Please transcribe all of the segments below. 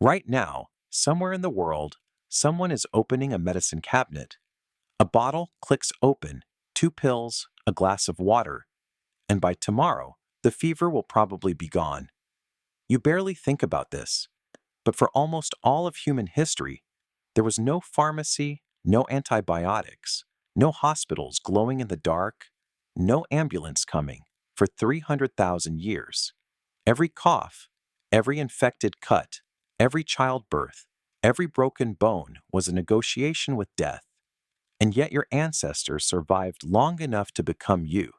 Right now, somewhere in the world, someone is opening a medicine cabinet. A bottle clicks open, 2 pills, a glass of water, and by tomorrow, the fever will probably be gone. You barely think about this, but for almost all of human history, there was no pharmacy, no antibiotics, no hospitals glowing in the dark, no ambulance coming for 300,000 years. Every cough, every infected cut, every childbirth, every broken bone was a negotiation with death. And yet your ancestors survived long enough to become you.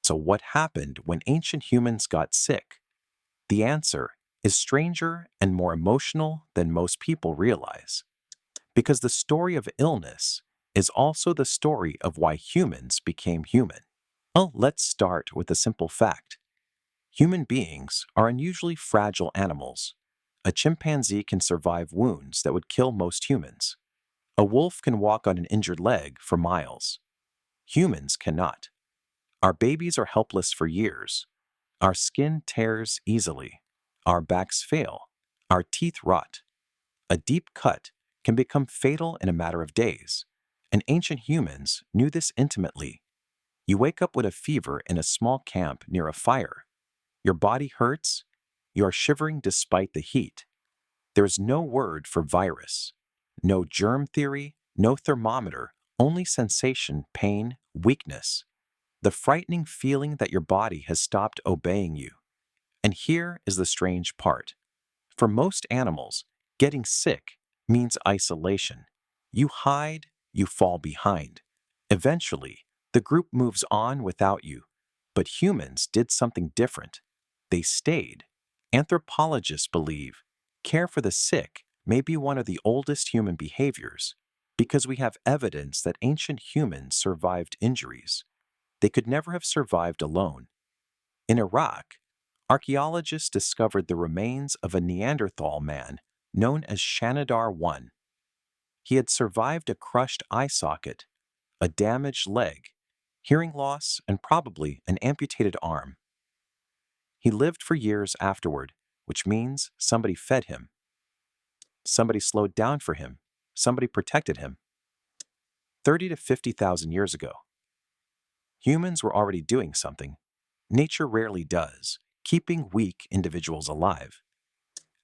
So what happened when ancient humans got sick? The answer is stranger and more emotional than most people realize. Because the story of illness is also the story of why humans became human. Well, let's start with a simple fact. Human beings are unusually fragile animals. A chimpanzee can survive wounds that would kill most humans. A wolf can walk on an injured leg for miles. Humans cannot. Our babies are helpless for years. Our skin tears easily. Our backs fail. Our teeth rot. A deep cut can become fatal in a matter of days, and ancient humans knew this intimately. You wake up with a fever in a small camp near a fire. Your body hurts. You are shivering despite the heat. There is no word for virus, no germ theory, no thermometer, only sensation, pain, weakness. The frightening feeling that your body has stopped obeying you. And here is the strange part. For most animals, getting sick means isolation. You hide, you fall behind. Eventually, the group moves on without you. But humans did something different. They stayed. Anthropologists believe care for the sick may be one of the oldest human behaviors because we have evidence that ancient humans survived injuries. They could never have survived alone. In Iraq, archaeologists discovered the remains of a Neanderthal man known as Shanidar I. He had survived a crushed eye socket, a damaged leg, hearing loss, and probably an amputated arm. He lived for years afterward, which means somebody fed him. Somebody slowed down for him. Somebody protected him. 30 to 50,000 years ago. Humans were already doing something. Nature rarely does, keeping weak individuals alive.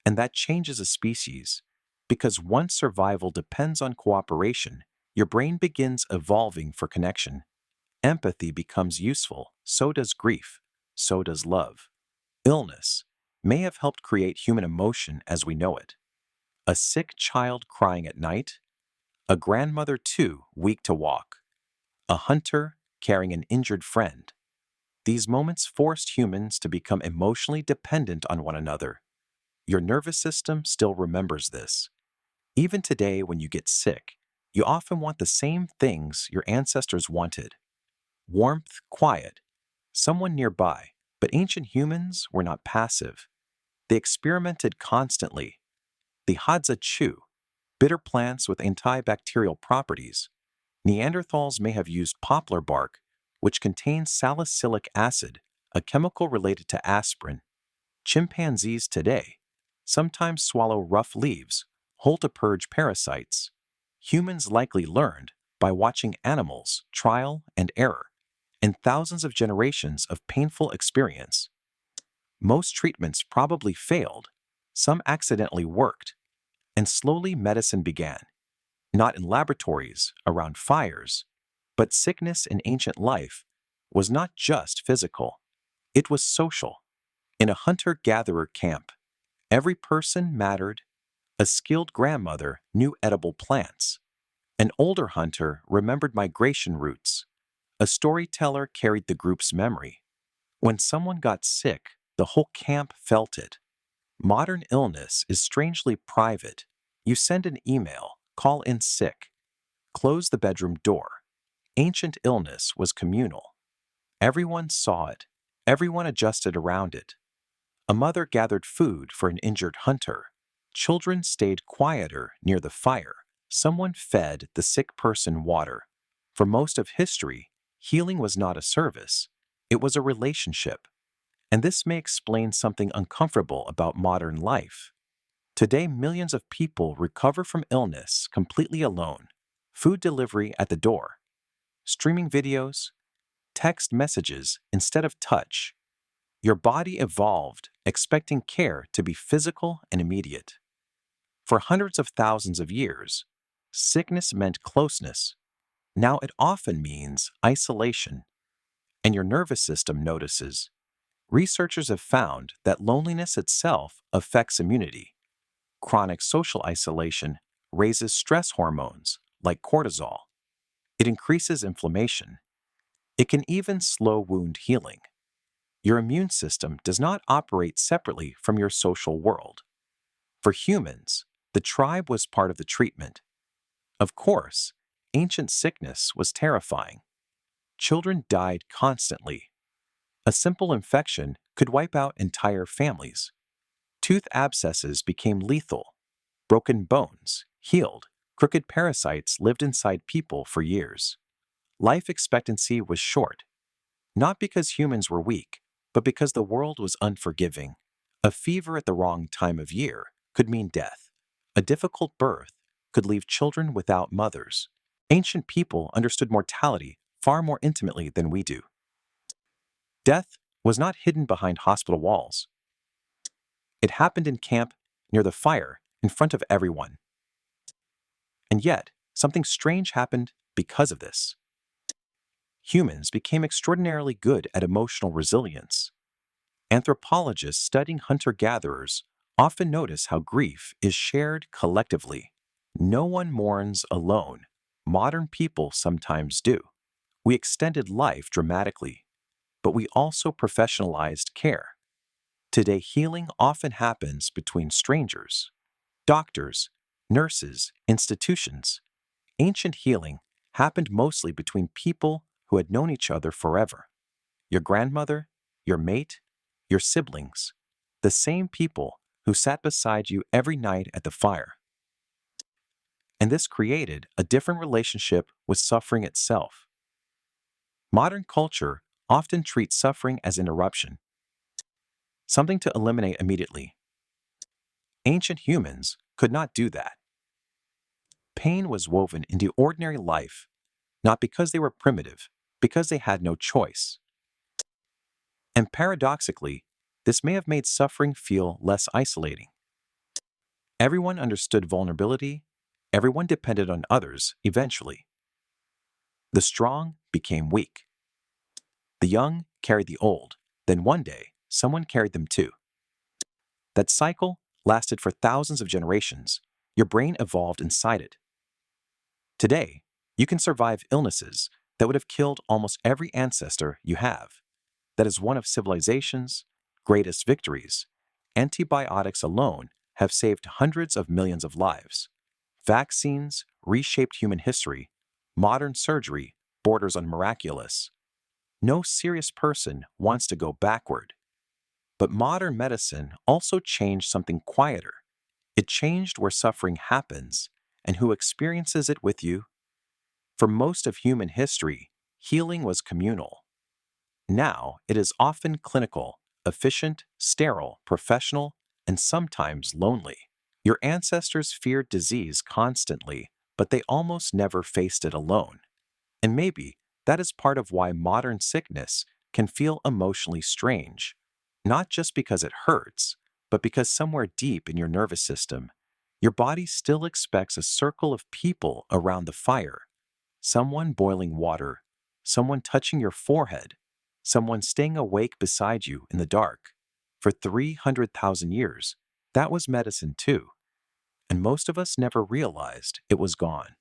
And that changes a species, because once survival depends on cooperation, your brain begins evolving for connection. Empathy becomes useful, so does grief, so does love. Illness may have helped create human emotion as we know it. A sick child crying at night, a grandmother too weak to walk, a hunter carrying an injured friend. These moments forced humans to become emotionally dependent on one another. Your nervous system still remembers this. Even today, when you get sick, you often want the same things your ancestors wanted. Warmth, quiet, someone nearby. But ancient humans were not passive. They experimented constantly. The Hadza chew, bitter plants with antibacterial properties. Neanderthals may have used poplar bark, which contains salicylic acid, a chemical related to aspirin. Chimpanzees today sometimes swallow rough leaves, whole to purge parasites. Humans likely learned by watching animals, trial and error, and thousands of generations of painful experience. Most treatments probably failed, some accidentally worked, and slowly medicine began, not in laboratories around fires, but sickness in ancient life was not just physical, it was social. In a hunter-gatherer camp, every person mattered. A skilled grandmother knew edible plants. An older hunter remembered migration routes. A storyteller carried the group's memory. When someone got sick, the whole camp felt it. Modern illness is strangely private. You send an email, call in sick, close the bedroom door. Ancient illness was communal. Everyone saw it. Everyone adjusted around it. A mother gathered food for an injured hunter. Children stayed quieter near the fire. Someone fed the sick person water. For most of history, healing was not a service. It was a relationship. And this may explain something uncomfortable about modern life. Today, millions of people recover from illness completely alone. Food delivery at the door, streaming videos, text messages instead of touch. Your body evolved expecting care to be physical and immediate. For hundreds of thousands of years, sickness meant closeness. Now it often means isolation, and your nervous system notices. Researchers have found that loneliness itself affects immunity. Chronic social isolation raises stress hormones like cortisol. It increases inflammation. It can even slow wound healing. Your immune system does not operate separately from your social world. For humans, the tribe was part of the treatment. Of course, ancient sickness was terrifying. Children died constantly. A simple infection could wipe out entire families. Tooth abscesses became lethal. Broken bones healed. Crooked parasites lived inside people for years. Life expectancy was short, not because humans were weak, but because the world was unforgiving. A fever at the wrong time of year could mean death. A difficult birth could leave children without mothers. Ancient people understood mortality far more intimately than we do. Death was not hidden behind hospital walls. It happened in camp, near the fire, in front of everyone. And yet, something strange happened because of this. Humans became extraordinarily good at emotional resilience. Anthropologists studying hunter-gatherers often notice how grief is shared collectively. No one mourns alone. Modern people sometimes do. We extended life dramatically, but we also professionalized care. Today, healing often happens between strangers, doctors, nurses, institutions. Ancient healing happened mostly between people who had known each other forever. Your grandmother, your mate, your siblings, the same people who sat beside you every night at the fire. And this created a different relationship with suffering itself. Modern culture often treats suffering as interruption, something to eliminate immediately. Ancient humans could not do that. Pain was woven into ordinary life, not because they were primitive, because they had no choice. And paradoxically, this may have made suffering feel less isolating. Everyone understood vulnerability, everyone depended on others eventually. The strong became weak. The young carried the old, then one day, someone carried them too. That cycle lasted for thousands of generations. Your brain evolved inside it. Today, you can survive illnesses that would have killed almost every ancestor you have. That is one of civilization's greatest victories. Antibiotics alone have saved hundreds of millions of lives. Vaccines reshaped human history. Modern surgery borders on miraculous. No serious person wants to go backward. But modern medicine also changed something quieter. It changed where suffering happens and who experiences it with you. For most of human history, healing was communal. Now it is often clinical, efficient, sterile, professional, and sometimes lonely. Your ancestors feared disease constantly, but they almost never faced it alone. And maybe that is part of why modern sickness can feel emotionally strange, not just because it hurts, but because somewhere deep in your nervous system, your body still expects a circle of people around the fire. Someone boiling water, someone touching your forehead, someone staying awake beside you in the dark. For 300,000 years, that was medicine too, and most of us never realized it was gone.